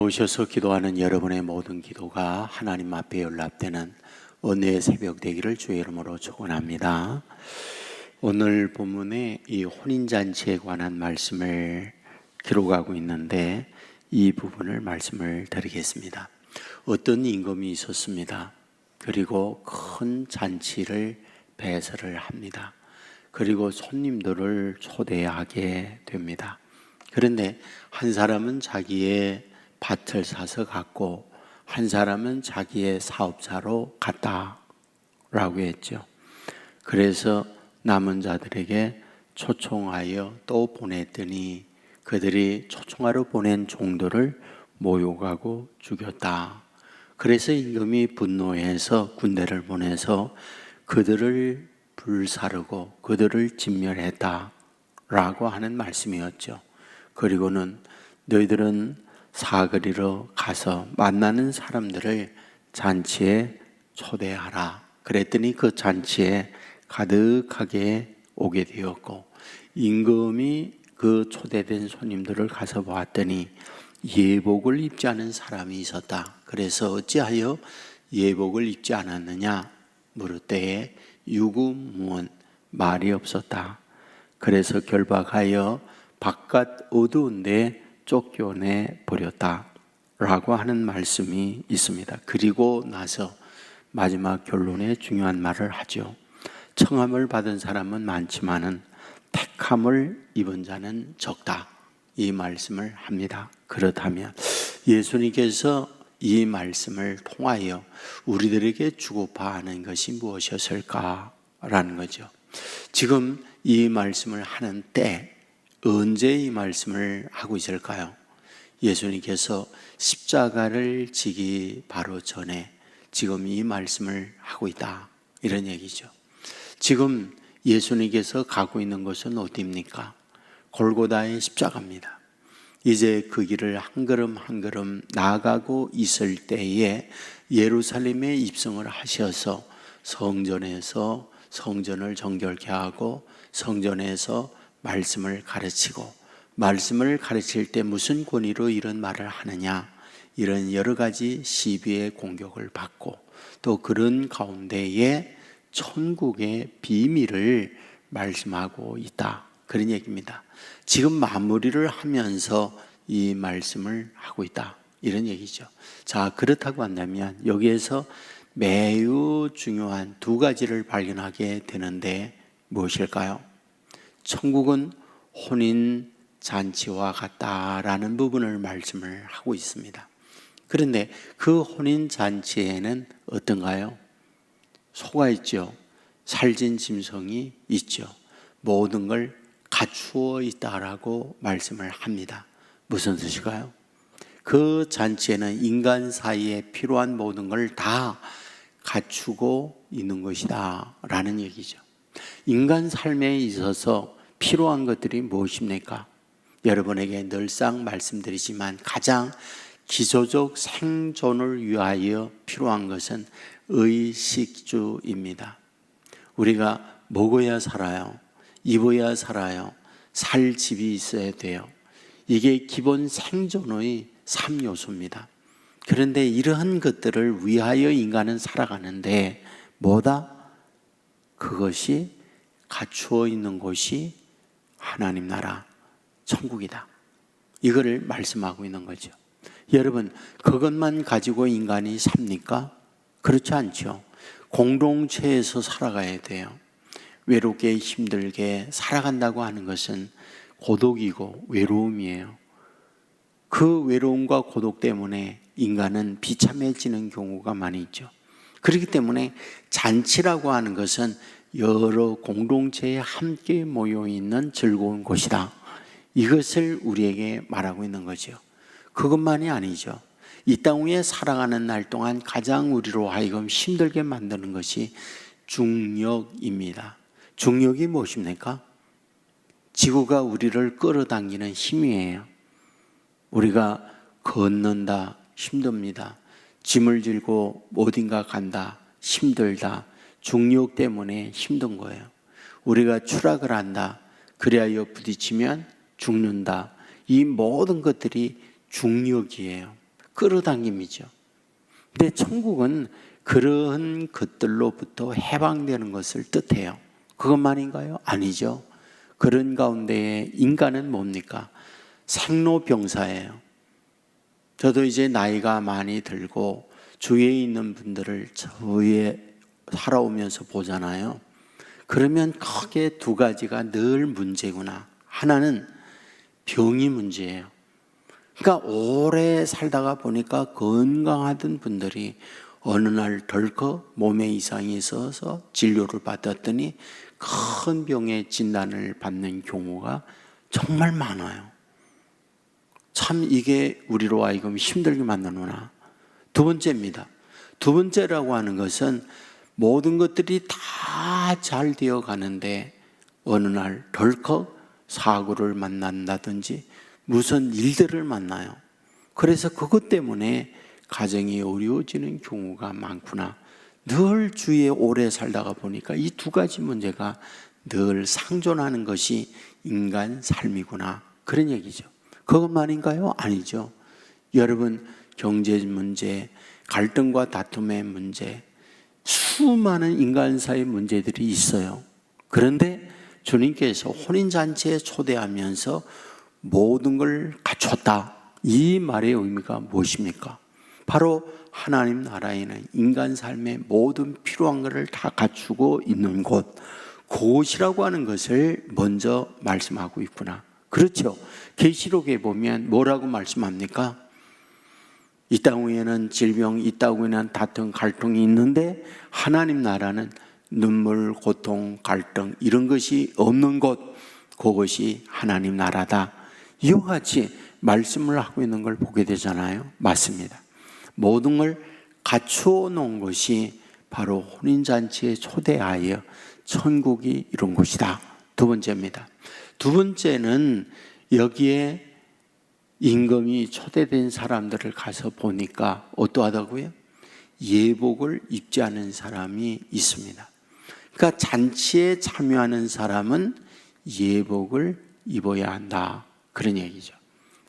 오셔서 기도하는 여러분의 모든 기도가 하나님 앞에 연락되는 오늘의 새벽 되기를 주의 이름으로 축원합니다. 오늘 본문에 이 혼인잔치에 관한 말씀을 기록하고 있는데 이 부분을 말씀을 드리겠습니다. 어떤 임금이 있었습니다. 그리고 큰 잔치를 배설을 합니다. 그리고 손님들을 초대하게 됩니다. 그런데 한 사람은 자기의 밭을 사서 갔고 한 사람은 자기의 사업자로 갔다라고 했죠. 그래서 남은 자들에게 초청하여 또 보냈더니 그들이 초청하러 보낸 종들을 모욕하고 죽였다. 그래서 임금이 분노해서 군대를 보내서 그들을 불사르고 그들을 진멸했다 라고 하는 말씀이었죠. 그리고는 너희들은 사거리로 가서 만나는 사람들을 잔치에 초대하라. 그랬더니 그 잔치에 가득하게 오게 되었고 임금이 그 초대된 손님들을 가서 보았더니 예복을 입지 않은 사람이 있었다. 그래서 어찌하여 예복을 입지 않았느냐 물을 때에 유구무원 말이 없었다. 그래서 결박하여 바깥 어두운데 쫓겨내 버렸다 라고 하는 말씀이 있습니다. 그리고 나서 마지막 결론에 중요한 말을 하죠. 청함을 받은 사람은 많지만은 택함을 입은 자는 적다. 이 말씀을 합니다. 그렇다면 예수님께서 이 말씀을 통하여 우리들에게 주고파 하는 것이 무엇이었을까라는 거죠. 지금 이 말씀을 하는 때 언제 이 말씀을 하고 있을까요? 예수님께서 십자가를 지기 바로 전에 지금 이 말씀을 하고 있다 이런 얘기죠. 지금 예수님께서 가고 있는 곳은 어디입니까? 골고다의 십자가입니다. 이제 그 길을 한 걸음 한 걸음 나아가고 있을 때에 예루살렘에 입성을 하셔서 성전에서 성전을 정결케 하고 성전에서 말씀을 가르치고 말씀을 가르칠 때 무슨 권위로 이런 말을 하느냐 이런 여러 가지 시비의 공격을 받고 또 그런 가운데에 천국의 비밀을 말씀하고 있다 그런 얘기입니다. 지금 마무리를 하면서 이 말씀을 하고 있다 이런 얘기죠. 자, 그렇다고 한다면 여기에서 매우 중요한 두 가지를 발견하게 되는데 무엇일까요? 천국은 혼인 잔치와 같다라는 부분을 말씀을 하고 있습니다. 그런데 그 혼인 잔치에는 어떤가요? 소가 있죠. 살진 짐승이 있죠. 모든 걸 갖추어 있다라고 말씀을 합니다. 무슨 뜻일까요? 그 잔치에는 인간 사이에 필요한 모든 걸 다 갖추고 있는 것이다 라는 얘기죠. 인간 삶에 있어서 필요한 것들이 무엇입니까? 여러분에게 늘상 말씀드리지만 가장 기초적 생존을 위하여 필요한 것은 의식주입니다. 우리가 먹어야 살아요. 입어야 살아요. 살 집이 있어야 돼요. 이게 기본 생존의 3요소입니다. 그런데 이러한 것들을 위하여 인간은 살아가는데 뭐다? 그것이 갖추어 있는 곳이 하나님 나라 천국이다. 이거를 말씀하고 있는 거죠. 여러분, 그것만 가지고 인간이 삽니까? 그렇지 않죠. 공동체에서 살아가야 돼요. 외롭게 힘들게 살아간다고 하는 것은 고독이고 외로움이에요. 그 외로움과 고독 때문에 인간은 비참해지는 경우가 많이 있죠. 그렇기 때문에 잔치라고 하는 것은 여러 공동체에 함께 모여 있는 즐거운 곳이다. 이것을 우리에게 말하고 있는 거죠. 그것만이 아니죠. 이 땅 위에 살아가는 날 동안 가장 우리로 하여금 힘들게 만드는 것이 중력입니다. 중력이 무엇입니까? 지구가 우리를 끌어당기는 힘이에요. 우리가 걷는다 힘듭니다. 짐을 들고 어딘가 간다 힘들다. 중력 때문에 힘든 거예요. 우리가 추락을 한다. 그리하여 부딪히면 죽는다. 이 모든 것들이 중력이에요. 끌어당김이죠. 근데 천국은 그런 것들로부터 해방되는 것을 뜻해요. 그것만인가요? 아니죠. 그런 가운데에 인간은 뭡니까? 생로병사예요. 저도 이제 나이가 많이 들고 주위에 있는 분들을 주위에 살아오면서 보잖아요. 그러면 크게 두 가지가 늘 문제구나. 하나는 병이 문제예요. 그러니까 오래 살다가 보니까 건강하던 분들이 어느 날 덜컥 몸에 이상이 있어서 진료를 받았더니 큰 병의 진단을 받는 경우가 정말 많아요. 참 이게 우리로 하여금 힘들게 만드는구나. 두 번째입니다. 두 번째라고 하는 것은 모든 것들이 다 잘 되어 가는데 어느 날 덜컥 사고를 만난다든지 무슨 일들을 만나요. 그래서 그것 때문에 가정이 어려워지는 경우가 많구나. 늘 주위에 오래 살다가 보니까 이 두 가지 문제가 늘 상존하는 것이 인간 삶이구나. 그런 얘기죠. 그것만인가요? 아니죠. 여러분, 경제 문제, 갈등과 다툼의 문제, 수많은 인간사의 문제들이 있어요. 그런데 주님께서 혼인잔치에 초대하면서 모든 걸 갖췄다. 이 말의 의미가 무엇입니까? 바로 하나님 나라에는 인간 삶의 모든 필요한 것을 다 갖추고 있는 곳, 그곳이라고 하는 것을 먼저 말씀하고 있구나. 그렇죠. 계시록에 보면 뭐라고 말씀합니까? 이 땅 위에는 질병, 이 땅 위에는 다툼, 갈등이 있는데 하나님 나라는 눈물, 고통, 갈등 이런 것이 없는 곳, 그것이 하나님 나라다. 이와 같이 말씀을 하고 있는 걸 보게 되잖아요. 맞습니다. 모든 걸 갖추어 놓은 것이 바로 혼인잔치에 초대하여 천국이 이룬 곳이다. 두 번째입니다. 두 번째는 여기에 임금이 초대된 사람들을 가서 보니까 어떠하다고요? 예복을 입지 않은 사람이 있습니다. 그러니까 잔치에 참여하는 사람은 예복을 입어야 한다. 그런 얘기죠.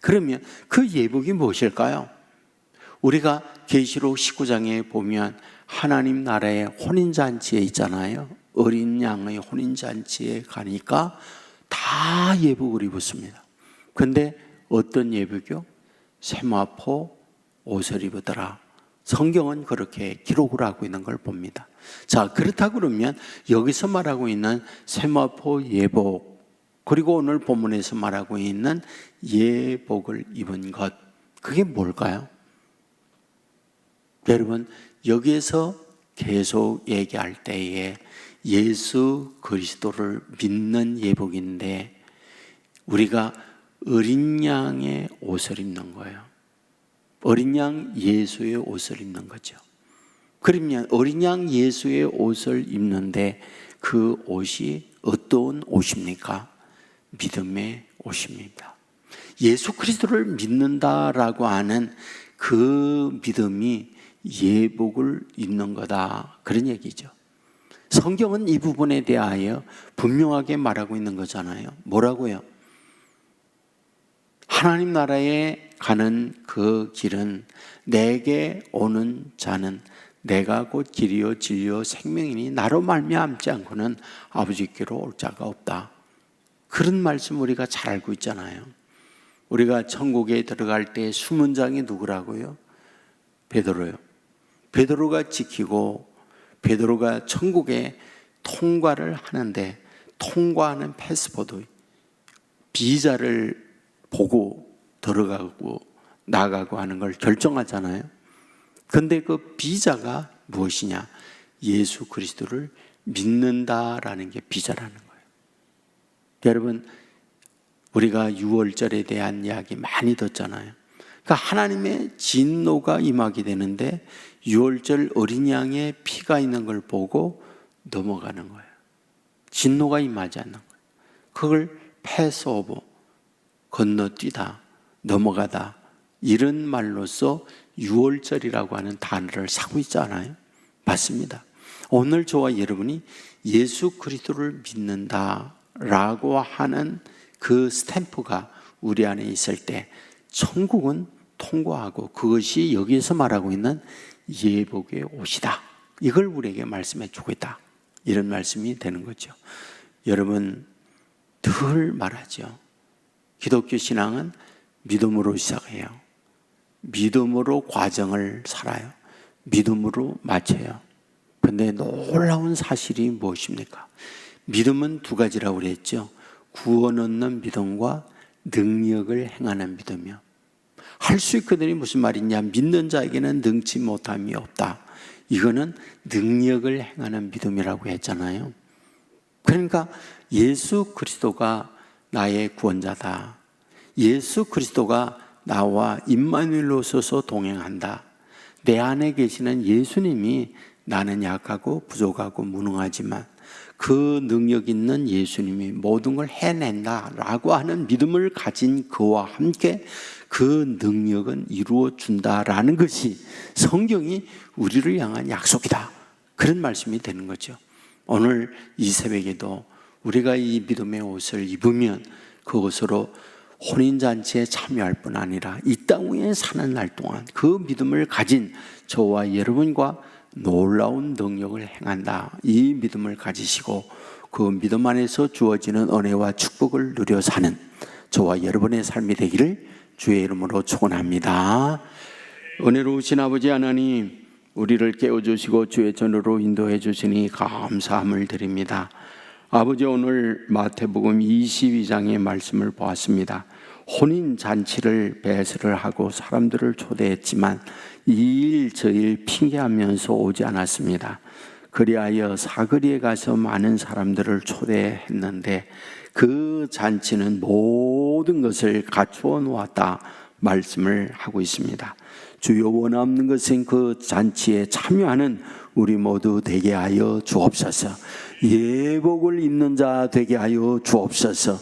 그러면 그 예복이 무엇일까요? 우리가 계시록 19장에 보면 하나님 나라의 혼인잔치에 있잖아요. 어린 양의 혼인잔치에 가니까 다 예복을 입었습니다. 그런데 어떤 예복이요? 세마포 옷을 입으더라. 성경은 그렇게 기록을 하고 있는 걸 봅니다. 자, 그렇다 그러면 여기서 말하고 있는 세마포 예복, 그리고 오늘 본문에서 말하고 있는 예복을 입은 것, 그게 뭘까요? 여러분, 여기에서 계속 얘기할 때에 예수 그리스도를 믿는 예복인데 우리가 어린 양의 옷을 입는 거예요. 어린 양 예수의 옷을 입는 거죠. 그러면 어린 양 예수의 옷을 입는데 그 옷이 어떤 옷입니까? 믿음의 옷입니다. 예수 그리스도를 믿는다라고 하는 그 믿음이 예복을 입는 거다. 그런 얘기죠. 성경은 이 부분에 대하여 분명하게 말하고 있는 거잖아요. 뭐라고요? 하나님 나라에 가는 그 길은 내게 오는 자는 내가 곧 길이요 진리요 생명이니 나로 말미암지 않고는 아버지께로 올 자가 없다. 그런 말씀 우리가 잘 알고 있잖아요. 우리가 천국에 들어갈 때 수문장이 누구라고요? 베드로요. 베드로가 지키고 베드로가 천국에 통과를 하는데 통과하는 패스포드, 비자를 보고 들어가고 나가고 하는 걸 결정하잖아요. 그런데 그 비자가 무엇이냐? 예수 그리스도를 믿는다라는 게 비자라는 거예요. 여러분, 우리가 유월절에 대한 이야기 많이 듣잖아요. 그러니까 하나님의 진노가 임하게 되는데 유월절 어린 양의 피가 있는 걸 보고 넘어가는 거예요. 진노가 임하지 않는 거예요. 그걸 패스오브, 건너뛰다, 넘어가다, 이런 말로써 유월절이라고 하는 단어를 사고 있잖아요. 맞습니다. 오늘 저와 여러분이 예수 그리스도를 믿는다라고 하는 그 스탬프가 우리 안에 있을 때 천국은 통과하고 그것이 여기에서 말하고 있는 예복의 옷이다. 이걸 우리에게 말씀해 주고 있다. 이런 말씀이 되는 거죠. 여러분 늘 말하죠. 기독교 신앙은 믿음으로 시작해요. 믿음으로 과정을 살아요. 믿음으로 마쳐요. 그런데 놀라운 사실이 무엇입니까? 믿음은 두 가지라고 그랬죠. 구원 얻는 믿음과 능력을 행하는 믿음이요. 할 수 있거든요. 무슨 말이냐? 믿는 자에게는 능치 못함이 없다. 이거는 능력을 행하는 믿음이라고 했잖아요. 그러니까 예수 그리스도가 나의 구원자다. 예수 그리스도가 나와 임마누엘로서서 동행한다. 내 안에 계시는 예수님이 나는 약하고 부족하고 무능하지만 그 능력 있는 예수님이 모든 걸 해낸다라고 하는 믿음을 가진 그와 함께 그 능력은 이루어 준다라는 것이 성경이 우리를 향한 약속이다. 그런 말씀이 되는 거죠. 오늘 이 새벽에도 우리가 이 믿음의 옷을 입으면 그것으로 혼인잔치에 참여할 뿐 아니라 이 땅 위에 사는 날 동안 그 믿음을 가진 저와 여러분과 놀라운 능력을 행한다. 이 믿음을 가지시고 그 믿음 안에서 주어지는 은혜와 축복을 누려 사는 저와 여러분의 삶이 되기를 주의 이름으로 축원합니다. 은혜로우신 아버지 하나님, 우리를 깨워주시고 주의 전으로 인도해 주시니 감사함을 드립니다. 아버지, 오늘 마태복음 22장의 말씀을 보았습니다. 혼인잔치를 배설을 하고 사람들을 초대했지만 이 일 저 일 핑계하면서 오지 않았습니다. 그리하여 사거리에 가서 많은 사람들을 초대했는데 그 잔치는 모든 것을 갖추어 놓았다 말씀을 하고 있습니다. 주여, 원없는 것은 그 잔치에 참여하는 우리 모두 되게 하여 주옵소서. 예복을 입는 자 되게 하여 주옵소서.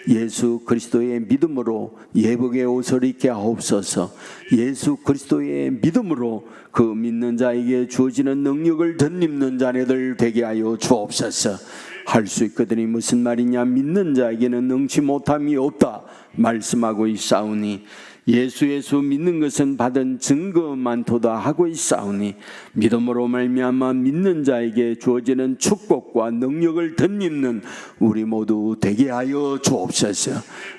예수 그리스도의 믿음으로 예복의 옷을 입게 하옵소서. 예수 그리스도의 믿음으로 그 믿는 자에게 주어지는 능력을 덧입는 자네들 되게 하여 주옵소서. 할 수 있거든요. 무슨 말이냐? 믿는 자에게는 능치 못함이 없다 말씀하고 있사오니 예수 믿는 것은 받은 증거만 도다 하고 있사오니 믿음으로 말미암아 믿는 자에게 주어지는 축복과 능력을 덧입는 우리 모두 되게 하여 주옵소서.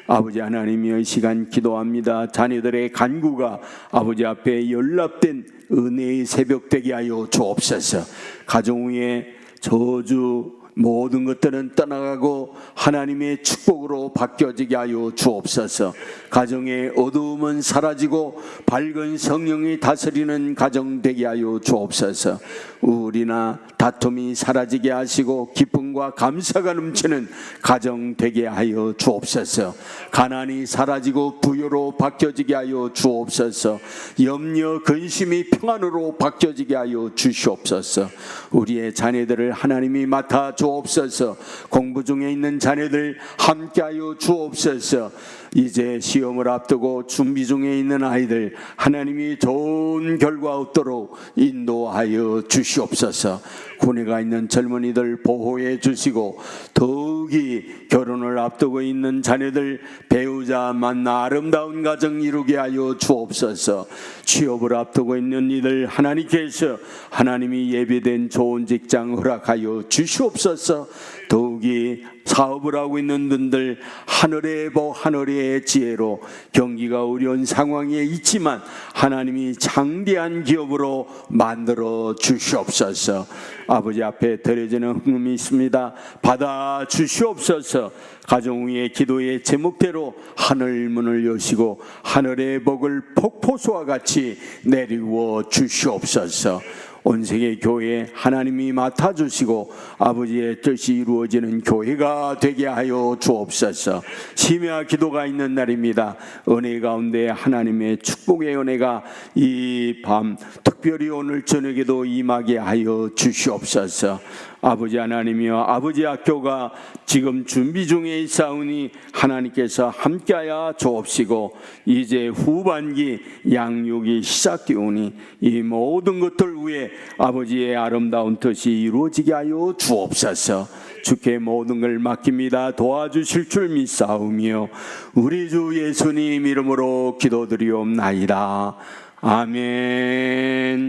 아버지 하나님이여, 이 시간 기도합니다. 자녀들의 간구가 아버지 앞에 연락된 은혜의 새벽 되게 하여 주옵소서. 가정 위에 저주 모든 것들은 떠나가고 하나님의 축복으로 바뀌어지게 하여 주옵소서. 가정의 어두움은 사라지고 밝은 성령이 다스리는 가정 되게 하여 주옵소서. 우리나 다툼이 사라지게 하시고 기쁨과 감사가 넘치는 가정 되게 하여 주옵소서. 가난이 사라지고 부여로 바뀌어지게 하여 주옵소서. 염려 근심이 평안으로 바뀌어지게 하여 주시옵소서. 우리의 자녀들을 하나님이 맡아 주옵소서. 공부 중에 있는 자녀들 함께하여 주옵소서. 이제 시험을 앞두고 준비 중에 있는 아이들 하나님이 좋은 결과 얻도록 인도하여 주시옵소서. 군에가 있는 젊은이들 보호해 주시고 더욱이 결혼을 앞두고 있는 자녀들 배우자 만나 아름다운 가정 이루게 하여 주옵소서. 취업을 앞두고 있는 이들 하나님께서 하나님이 예비된 좋은 직장 허락하여 주시옵소서. 더욱이 사업을 하고 있는 분들 하늘의 복 하늘의 지혜로 경기가 어려운 상황에 있지만 하나님이 장대한 기업으로 만들어 주시옵소서. 아버지 앞에 드려지는 헌금이 있습니다. 받아 주시옵소서. 가정 위에 기도의 제목대로 하늘 문을 여시고 하늘의 복을 폭포수와 같이 내리워 주시옵소서. 온 세계 교회 하나님이 맡아주시고 아버지의 뜻이 이루어지는 교회가 되게 하여 주옵소서. 심야 기도가 있는 날입니다. 은혜 가운데 하나님의 축복의 은혜가 이 밤 특별히 오늘 저녁에도 임하게 하여 주시옵소서. 아버지 하나님이여, 아버지 학교가 지금 준비 중에 있사오니 하나님께서 함께하여 주옵시고, 이제 후반기 양육이 시작되오니 이 모든 것들 위에 아버지의 아름다운 뜻이 이루어지게 하여 주옵소서. 주께 모든 걸 맡깁니다. 도와주실 줄 믿사오며 우리 주 예수님 이름으로 기도드리옵나이다. 아멘.